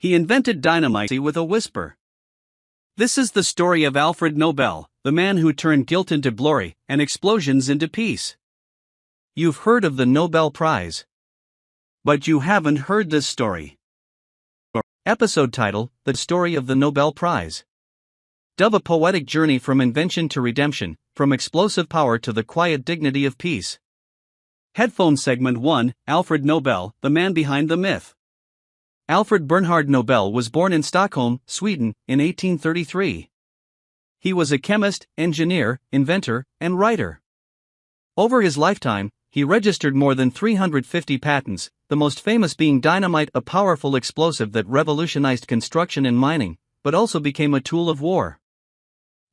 He invented dynamite with a whisper. This is the story of Alfred Nobel, the man who turned guilt into glory and explosions into peace. You've heard of the Nobel Prize. But you haven't heard this story. Episode title: The Story of the Nobel Prize. Dove a poetic journey from invention to redemption, from explosive power to the quiet dignity of peace. Headphone Segment 1: Alfred Nobel, the man behind the myth. Alfred Bernhard Nobel was born in Stockholm, Sweden, in 1833. He was a chemist, engineer, inventor, and writer. Over his lifetime, he registered more than 350 patents, the most famous being dynamite, a powerful explosive that revolutionized construction and mining, but also became a tool of war.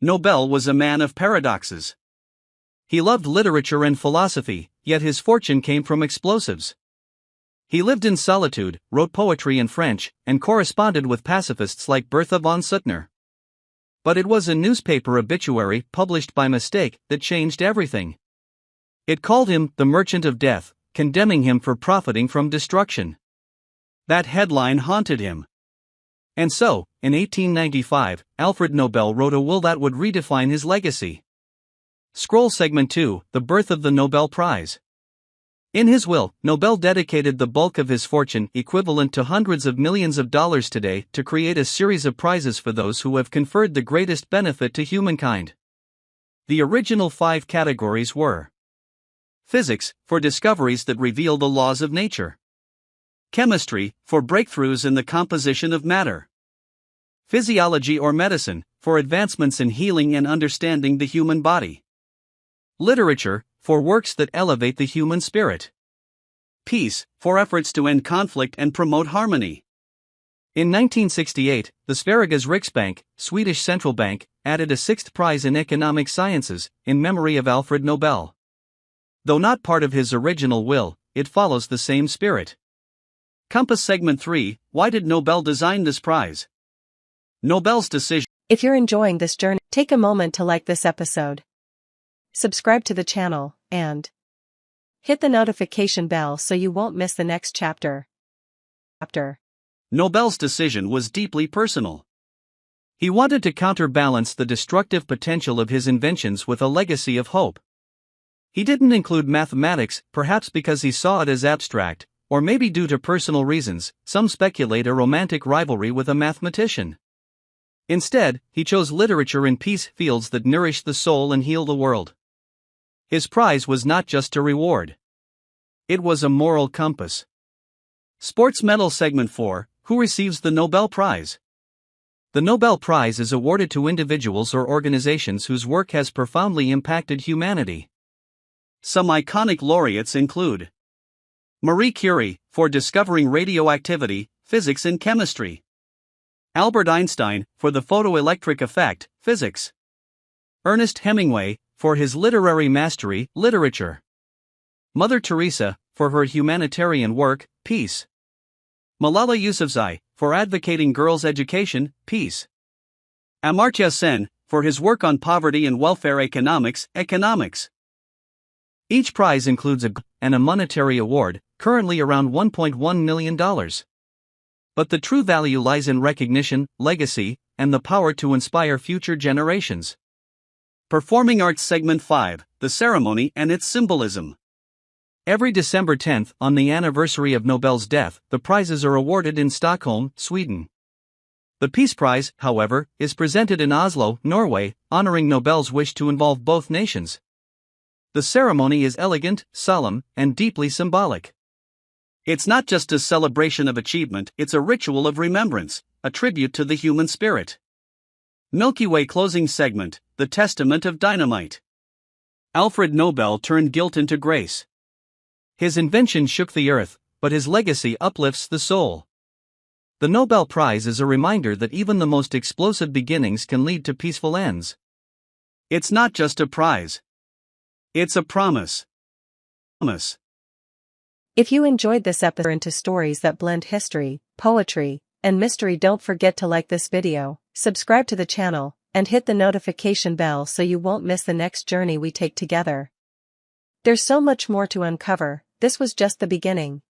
Nobel was a man of paradoxes. He loved literature and philosophy, yet his fortune came from explosives. He lived in solitude, wrote poetry in French, and corresponded with pacifists like Bertha von Suttner. But it was a newspaper obituary published by mistake that changed everything. It called him the Merchant of Death, condemning him for profiting from destruction. That headline haunted him. And so, in 1895, Alfred Nobel wrote a will that would redefine his legacy. Scroll Segment 2: The Birth of the Nobel Prize. In his will, Nobel dedicated the bulk of his fortune, equivalent to hundreds of millions of dollars today, to create a series of prizes for those who have conferred the greatest benefit to humankind. The original 5 categories were: Physics, for discoveries that reveal the laws of nature. Chemistry, for breakthroughs in the composition of matter. Physiology or medicine, for advancements in healing and understanding the human body. Literature, for works that elevate the human spirit. Peace, for efforts to end conflict and promote harmony. In 1968, the Sveriges Riksbank, Swedish central bank, added a 6th prize in economic sciences, in memory of Alfred Nobel. Though not part of his original will, it follows the same spirit. Compass Segment 3: Why did Nobel design this prize? Nobel's decision. If you're enjoying this journey, take a moment to like this episode. Subscribe to the channel, and hit the notification bell so you won't miss the next chapter. Nobel's decision was deeply personal. He wanted to counterbalance the destructive potential of his inventions with a legacy of hope. He didn't include mathematics, perhaps because he saw it as abstract, or maybe due to personal reasons. Some speculate a romantic rivalry with a mathematician. Instead, he chose literature and peace, fields that nourish the soul and heal the world. His prize was not just a reward. It was a moral compass. Sports Medal Segment 4: Who receives the Nobel Prize? The Nobel Prize is awarded to individuals or organizations whose work has profoundly impacted humanity. Some iconic laureates include Marie Curie, for discovering radioactivity, physics and chemistry. Albert Einstein, for the photoelectric effect, physics. Ernest Hemingway, for his literary mastery, literature. Mother Teresa, for her humanitarian work, peace. Malala Yousafzai, for advocating girls' education, peace. Amartya Sen, for his work on poverty and welfare economics, economics. Each prize includes a monetary award, currently around $1.1 million. But the true value lies in recognition, legacy, and the power to inspire future generations. Performing Arts Segment 5: The Ceremony and its Symbolism. Every December 10th, on the anniversary of Nobel's death, the prizes are awarded in Stockholm, Sweden. The Peace Prize, however, is presented in Oslo, Norway, honoring Nobel's wish to involve both nations. The ceremony is elegant, solemn, and deeply symbolic. It's not just a celebration of achievement, it's a ritual of remembrance, a tribute to the human spirit. Milky Way Closing Segment: The Testament of Dynamite. Alfred Nobel turned guilt into grace. His invention shook the earth, but his legacy uplifts the soul. The Nobel Prize is a reminder that even the most explosive beginnings can lead to peaceful ends. It's not just a prize. It's a promise. If you enjoyed this episode into stories that blend history, poetry, and mystery, don't forget to like this video, subscribe to the channel, and hit the notification bell so you won't miss the next journey we take together. There's so much more to uncover. This was just the beginning.